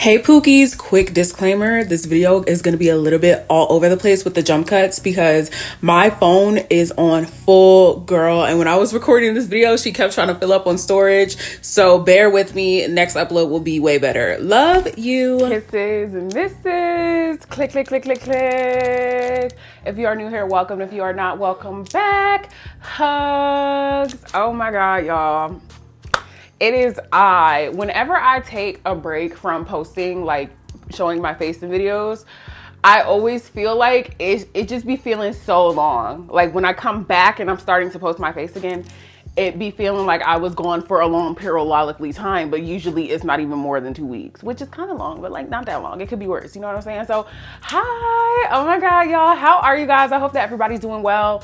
Hey Pookies, quick disclaimer. This video is going to be a little bit all over the place with the jump cuts because my phone is on full girl. And when I was recording this video, she kept trying to fill up on storage. So bear with me. Next upload will be way better. Love you. Kisses and misses. Click, click, click, click, click. If you are new here, welcome. If you are not, welcome back. Hugs. Oh my God, y'all. It is whenever I take a break from posting, like showing my face in videos, I always feel like it just be feeling so long. Like when I come back and I'm starting to post my face again, it be feeling like I was gone for a long periodically time, but usually it's not even more than 2 weeks, which is kind of long, but like not that long. It could be worse, you know what I'm saying? So, hi, oh my God, y'all, how are you guys? I hope that everybody's doing well.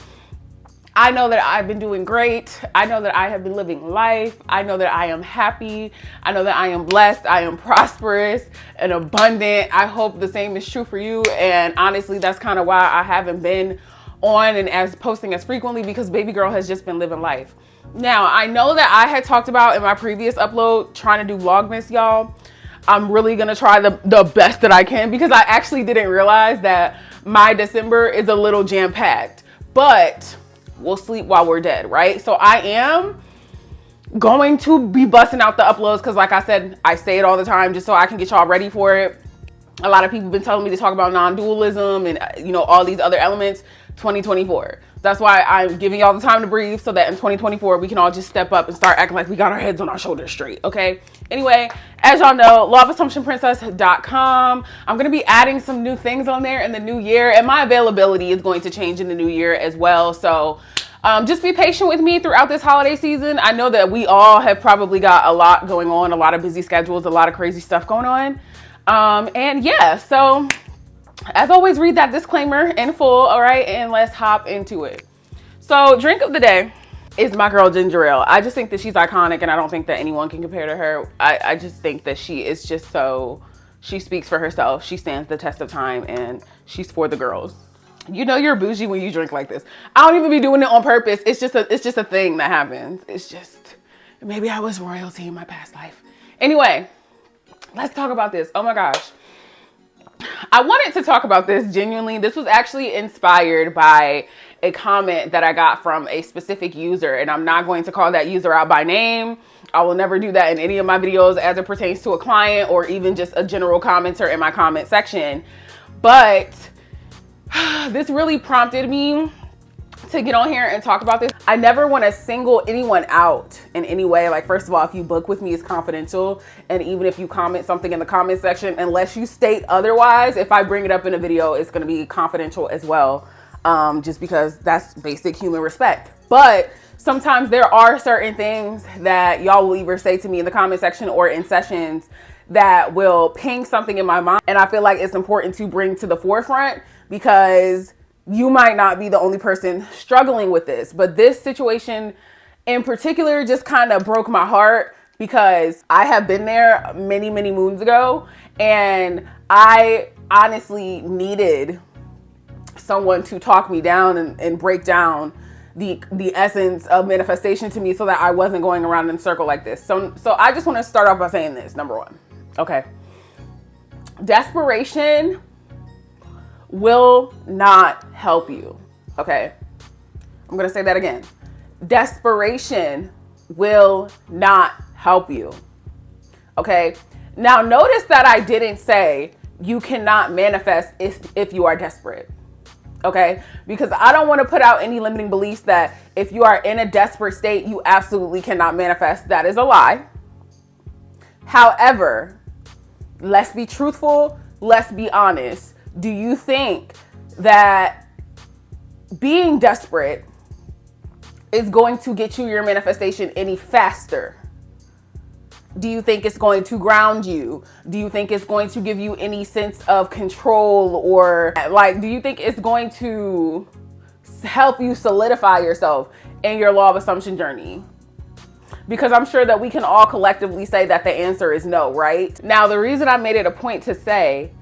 I know that I've been doing great. I know that I have been living life. I know that I am happy. I know that I am blessed. I am prosperous and abundant. I hope the same is true for you. And honestly, that's kind of why I haven't been on and as posting as frequently, because baby girl has just been living life. Now, I know that I had talked about in my previous upload trying to do Vlogmas, y'all. I'm really gonna try the best that I can, because I actually didn't realize that my December is a little jam-packed. But we'll sleep while we're dead, right? So I am going to be busting out the uploads because, like I said, I say it all the time just so I can get y'all ready for it. A lot of people have been telling me to talk about non-dualism and, you know, all these other elements. 2024. That's why I'm giving y'all the time to breathe, so that in 2024 we can all just step up and start acting like we got our heads on our shoulders straight, okay? Anyway, as y'all know, lawofasssumptionprincess.com. I'm going to be adding some new things on there in the new year, and my availability is going to change in the new year as well. So just be patient with me throughout this holiday season. I know that we all have probably got a lot going on, a lot of busy schedules, a lot of crazy stuff going on. And yeah, so as always, read that disclaimer in full, all right? And let's hop into it. So drink of the day is my girl ginger ale. I just think that she's iconic, and I don't think that anyone can compare to her. I just think that she is just so, she speaks for herself. She stands the test of time, and she's for the girls. You know you're bougie when you drink like this. I don't even be doing it on purpose. It's just a thing that happens. It's just, maybe I was royalty in my past life. Anyway, let's talk about this. Oh my gosh. I wanted to talk about this genuinely. This was actually inspired by a comment that I got from a specific user, and I'm not going to call that user out by name. I will never do that in any of my videos as it pertains to a client or even just a general commenter in my comment section. But this really prompted me to get on here and talk about this. I never want to single anyone out in any way. Like, first of all, if you book with me, it's confidential. And even if you comment something in the comment section, unless you state otherwise, if I bring it up in a video, it's going to be confidential as well. Just because that's basic human respect. But sometimes there are certain things that y'all will either say to me in the comment section or in sessions that will ping something in my mind. And I feel like it's important to bring to the forefront, because you might not be the only person struggling with this, but this situation in particular just kind of broke my heart, because I have been there many, many moons ago, and I honestly needed someone to talk me down and break down the essence of manifestation to me, so that I wasn't going around in a circle like this. So I just want to start off by saying this. Number one, okay, desperation will not help you. Okay, I'm gonna say that again. Desperation will not help you. Okay, now notice that I didn't say you cannot manifest if you are desperate. Okay, because I don't want to put out any limiting beliefs that if you are in a desperate state, you absolutely cannot manifest. That is a lie. However, let's be truthful, let's be honest. Do you think that being desperate is going to get you your manifestation any faster? Do you think it's going to ground you? Do you think it's going to give you any sense of control, or like, do you think it's going to help you solidify yourself in your law of assumption journey? Because I'm sure that we can all collectively say that the answer is no, right? Now, the reason I made it a point to say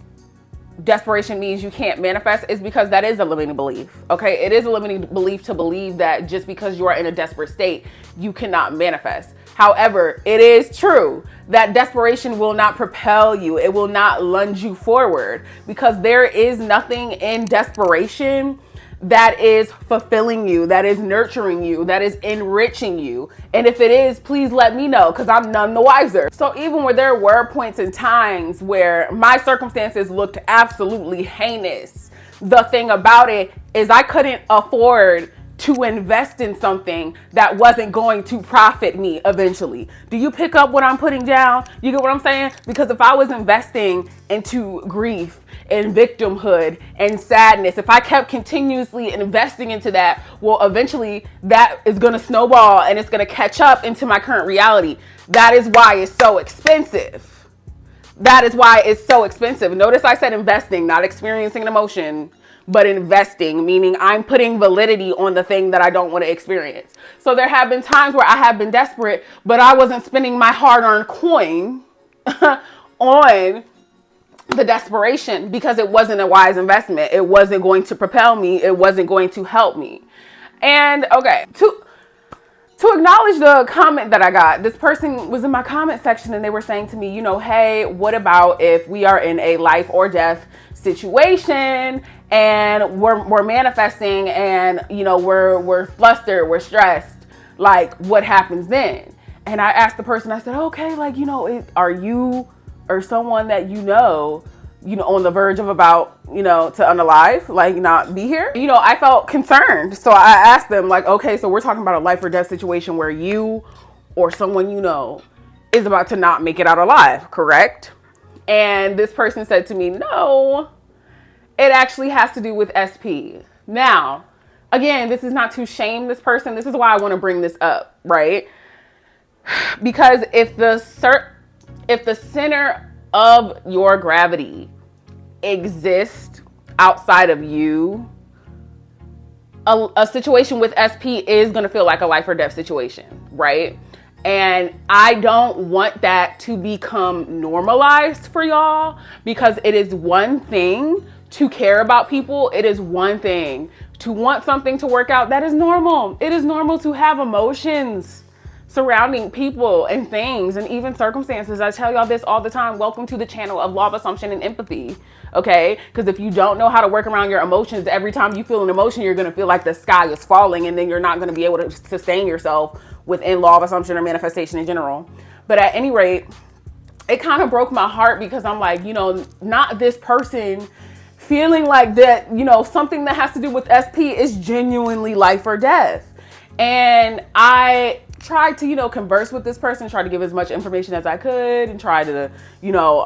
desperation means you can't manifest is because that is a limiting belief. Okay, it is a limiting belief to believe that just because you are in a desperate state, you cannot manifest. However, it is true that desperation will not propel you. It will not lunge you forward, because there is nothing in desperation that is fulfilling you, that is nurturing you, that is enriching you. And if it is, please let me know, because I'm none the wiser. So even where there were points in times where my circumstances looked absolutely heinous, the thing about it is I couldn't afford to invest in something that wasn't going to profit me eventually. Do you pick up what I'm putting down? You get what I'm saying? Because if I was investing into grief and victimhood and sadness, if I kept continuously investing into that, well, eventually that is going to snowball and it's going to catch up into my current reality. That is why it's so expensive. That is why it's so expensive. Notice I said investing, not experiencing an emotion, but investing, meaning I'm putting validity on the thing that I don't want to experience. So there have been times where I have been desperate, but I wasn't spending my hard-earned coin on the desperation because it wasn't a wise investment. It wasn't going to propel me. It wasn't going to help me. And okay, to acknowledge the comment that I got, this person was in my comment section and they were saying to me, you know, hey, what about if we are in a life or death situation and we're manifesting and, you know, we're flustered, we're stressed, like what happens then? And I asked the person, I said, okay, like, you know, are you or someone that you know, on the verge of about, you know, to unalive, like not be here? You know, I felt concerned. So I asked them like, okay, so we're talking about a life or death situation where you or someone you know is about to not make it out alive, correct? And this person said to me, no, it actually has to do with SP. Now, again, this is not to shame this person. This is why I want to bring this up, right? Because if the center of your gravity exists outside of you, a situation with SP is going to feel like a life or death situation, right? And I don't want that to become normalized for y'all, because it is one thing to care about people. It is one thing to want something to work out. That is normal. It is normal to have emotions surrounding people and things and even circumstances. I tell y'all this all the time. Welcome to the channel of Law of Assumption and Empathy. Okay? Because if you don't know how to work around your emotions, every time you feel an emotion, you're going to feel like the sky is falling, and then you're not going to be able to sustain yourself within Law of Assumption or manifestation in general. But at any rate, it kind of broke my heart, because I'm like, you know, not this person feeling like that, you know, something that has to do with SP is genuinely life or death. And I tried to, you know, converse with this person, try to give as much information as I could, and try to, you know,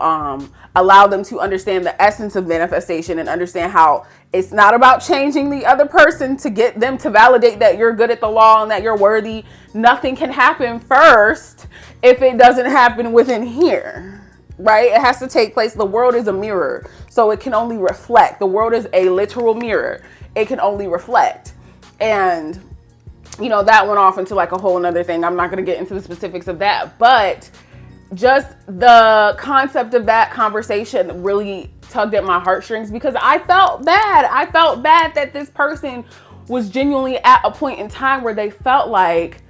allow them to understand the essence of manifestation and understand how it's not about changing the other person to get them to validate that you're good at the law and that you're worthy. Nothing can happen first if it doesn't happen within here, right? It has to take place. The world is a mirror, so it can only reflect. The world is a literal mirror. It can only reflect. And you know, that went off into like a whole nother thing. I'm not going to get into the specifics of that, but just the concept of that conversation really tugged at my heartstrings, because I felt bad. I felt bad that this person was genuinely at a point in time where they felt like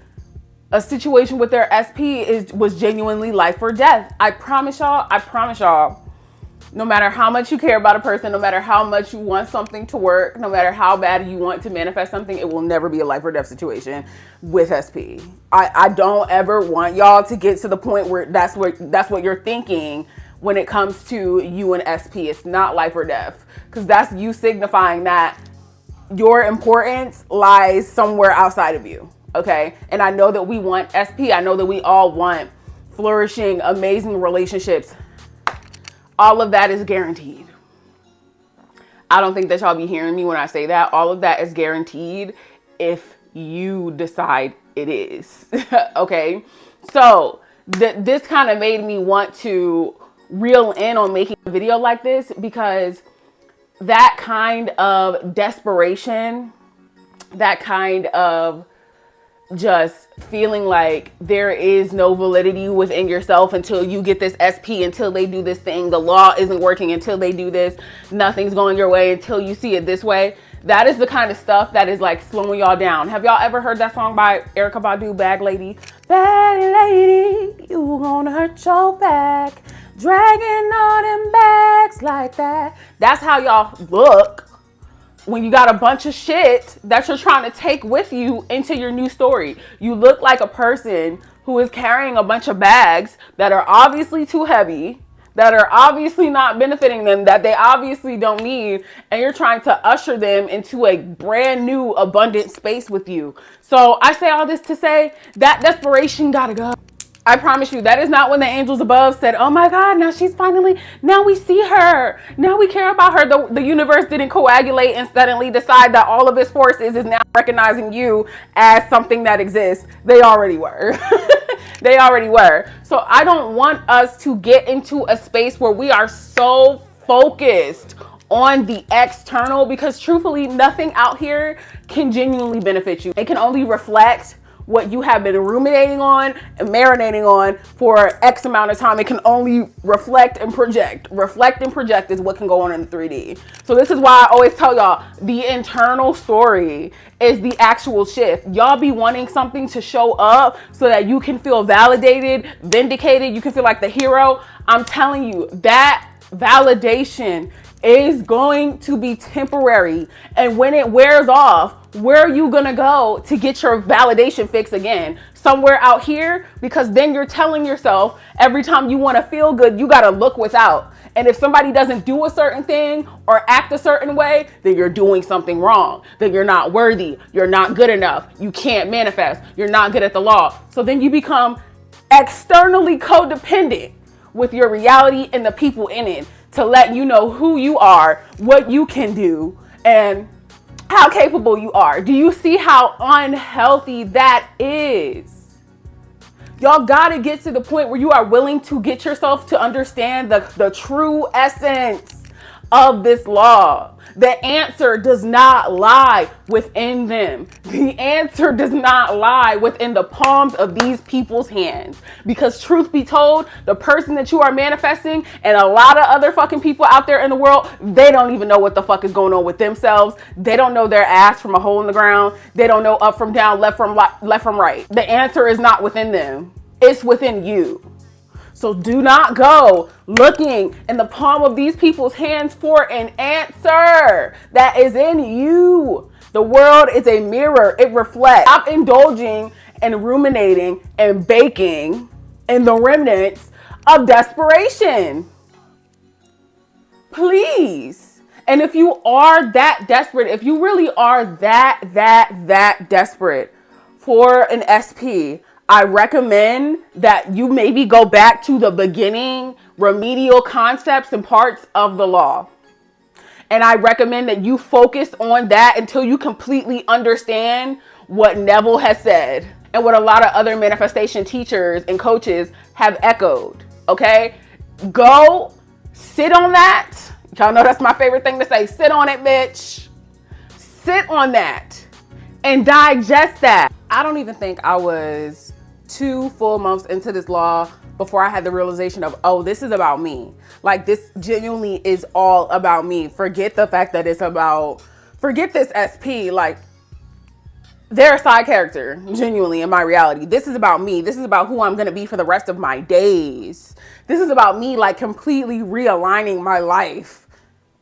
a situation with their SP was genuinely life or death. I promise y'all, no matter how much you care about a person, no matter how much you want something to work, no matter how bad you want to manifest something, it will never be a life or death situation with SP. I don't ever want y'all to get to the point where that's what you're thinking when it comes to you and SP. It's not life or death, because that's you signifying that your importance lies somewhere outside of you. Okay. And I know that we want SP. I know that we all want flourishing, amazing relationships. All of that is guaranteed. I don't think that y'all be hearing me when I say that. All of that is guaranteed if you decide it is. Okay. So this kind of made me want to reel in on making a video like this, because that kind of desperation, that kind of just feeling like there is no validity within yourself until you get this SP, until they do this thing. The law isn't working until they do this. Nothing's going your way until you see it this way. That is the kind of stuff that is like slowing y'all down. Have y'all ever heard that song by Erykah Badu, Bag Lady? Bag Lady, you gonna hurt your back, dragging all them bags like that. That's how y'all look when you got a bunch of shit that you're trying to take with you into your new story. You look like a person who is carrying a bunch of bags that are obviously too heavy, that are obviously not benefiting them, that they obviously don't need, and you're trying to usher them into a brand new abundant space with you. So I say all this to say that desperation gotta go. I promise you, that is not when the angels above said, oh my God, now she's finally, now we see her. Now we care about her. The universe didn't coagulate and suddenly decide that all of its forces is now recognizing you as something that exists. They already were. They already were. So I don't want us to get into a space where we are so focused on the external, because truthfully, nothing out here can genuinely benefit you. It can only reflect what you have been ruminating on and marinating on for X amount of time. It can only reflect and project. Reflect and project is what can go on in the 3D. So this is why I always tell y'all, the internal story is the actual shift. Y'all be wanting something to show up so that you can feel validated, vindicated, you can feel like the hero. I'm telling you, that validation is going to be temporary. And when it wears off, where are you gonna go to get your validation fix again? Somewhere out here? Because then you're telling yourself every time you want to feel good, you gotta look without. And if somebody doesn't do a certain thing or act a certain way, then you're doing something wrong. Then you're not worthy. You're not good enough. You can't manifest. You're not good at the law. So then you become externally codependent with your reality and the people in it to let you know who you are, what you can do, and how capable you are. Do you see how unhealthy that is? Y'all gotta get to the point where you are willing to get yourself to understand the true essence of this law. The answer does not lie within them. The answer does not lie within the palms of these people's hands. Because truth be told, the person that you are manifesting and a lot of other fucking people out there in the world, they don't even know what the fuck is going on with themselves. They don't know their ass from a hole in the ground. They don't know up from down, left from right. The answer is not within them. It's within you. So do not go looking in the palm of these people's hands for an answer that is in you. The world is a mirror. It reflects. Stop indulging and ruminating and baking in the remnants of desperation. Please. And if you are that desperate, if you really are that desperate for an SP, I recommend that you maybe go back to the beginning remedial concepts and parts of the law. And I recommend that you focus on that until you completely understand what Neville has said and what a lot of other manifestation teachers and coaches have echoed. Okay? Go sit on that. Y'all know that's my favorite thing to say. Sit on it, bitch. Sit on that and digest that. I don't even think I was 2 full months into this law before I had the realization of, oh, this is about me. Like, this genuinely is all about me. Forget the fact that it's about, forget this SP. Like, they're a side character, genuinely, in my reality. This is about me. This is about who I'm going to be for the rest of my days. This is about me, like, completely realigning my life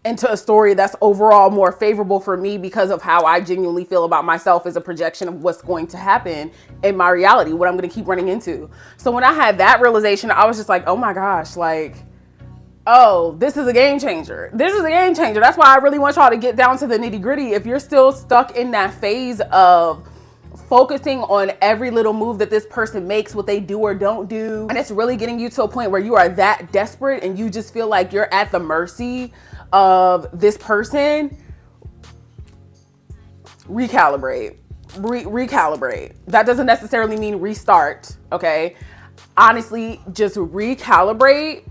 into a story that's overall more favorable for me because of how I genuinely feel about myself as a projection of what's going to happen in my reality, what I'm going to keep running into. So when I had that realization, I was just like, oh my gosh, like, oh, this is a game changer. This is a game changer. That's why I really want y'all to get down to the nitty gritty. If you're still stuck in that phase of focusing on every little move that this person makes, what they do or don't do, and it's really getting you to a point where you are that desperate and you just feel like you're at the mercy of this person, recalibrate. Recalibrate. That doesn't necessarily mean restart, okay? Honestly, just recalibrate.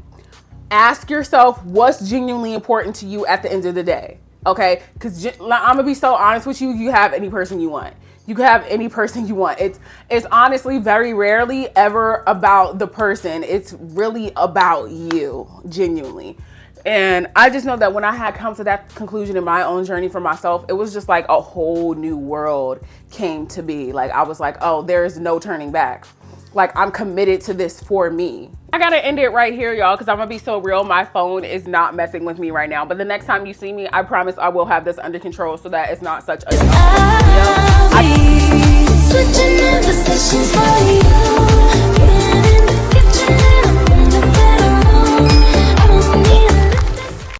Ask yourself what's genuinely important to you at the end of the day, okay? Because I'm gonna be so honest with you, you have any person you want. You can have any person you want. It's honestly very rarely ever about the person. It's really about you, genuinely. And I just know that when I had come to that conclusion in my own journey for myself, it was just like a whole new world came to be. Like I was like, oh, there is no turning back. Like I'm committed to this for me. I gotta end it right here, y'all, because I'm gonna be so real. My phone is not messing with me right now. But the next time you see me, I promise I will have this under control so that it's not such a... Switching in positions for